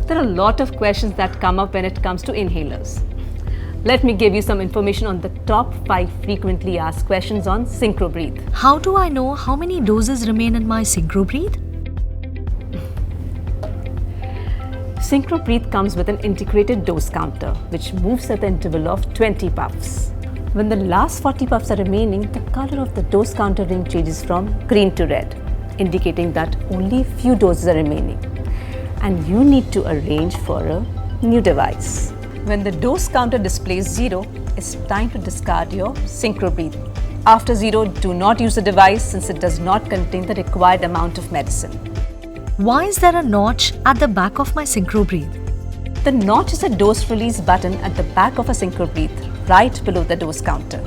There are a lot of questions that come up when it comes to inhalers. Let me give you some information on the top 5 frequently asked questions on Synchrobreathe. How do I know how many doses remain in my Synchrobreathe? Synchrobreathe comes with an integrated dose counter, which moves at the interval of 20 puffs. When the last 40 puffs are remaining, the color of the dose counter ring changes from green to red, indicating that only few doses are remaining, and you need to arrange for a new device. When the dose counter displays 0, it's time to discard your Synchrobreathe. After 0, do not use the device since it does not contain the required amount of medicine. Why is there a notch at the back of my Synchrobreathe? The notch is a dose release button at the back of a Synchrobreathe, right below the dose counter.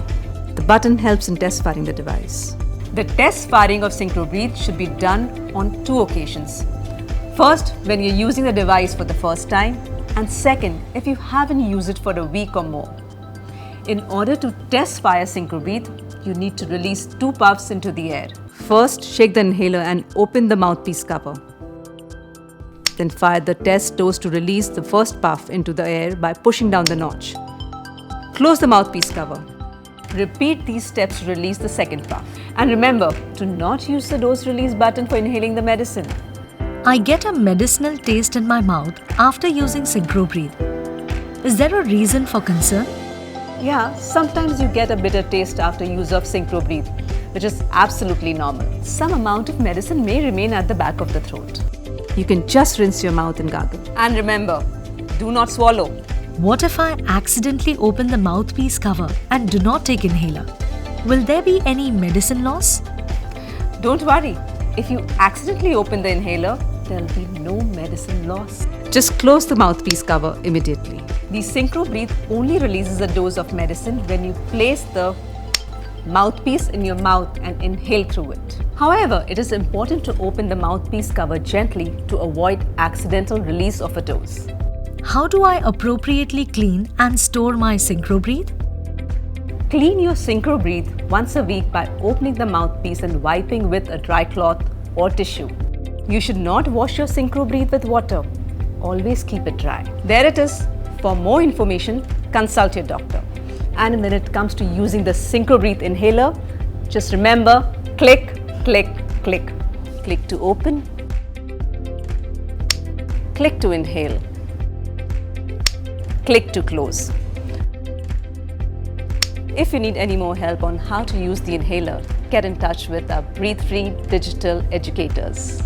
The button helps in test firing the device. The test firing of Synchrobreathe should be done on 2 occasions. First, when you're using the device for the first time, and second, if you haven't used it for a week or more. In order to test fire Synchrobreathe, you need to release 2 puffs into the air. First, shake the inhaler and open the mouthpiece cover. Then fire the test dose to release the first puff into the air by pushing down the notch. Close the mouthpiece cover. Repeat these steps to release the second puff. And remember to not use the dose release button for inhaling the medicine. I get a medicinal taste in my mouth after using Synchrobreathe. Is there a reason for concern? Yeah, sometimes you get a bitter taste after use of Synchrobreathe, which is absolutely normal. Some amount of medicine may remain at the back of the throat. You can just rinse your mouth and gargle. And remember, do not swallow. What if I accidentally open the mouthpiece cover and do not take inhaler? Will there be any medicine loss? Don't worry. If you accidentally open the inhaler, there will be no medicine loss. Just close the mouthpiece cover immediately. The Synchrobreathe only releases a dose of medicine when you place the mouthpiece in your mouth and inhale through it. However, it is important to open the mouthpiece cover gently to avoid accidental release of a dose. How do I appropriately clean and store my Synchrobreathe? Clean your Synchrobreathe once a week by opening the mouthpiece and wiping with a dry cloth or tissue. You should not wash your Synchrobreathe with water. Always keep it dry. There it is. For more information, consult your doctor. And when it comes to using the Synchrobreathe inhaler, just remember, click, click, click. Click to open. Click to inhale. Click to close. If you need any more help on how to use the inhaler, get in touch with our Breathe Free digital educators.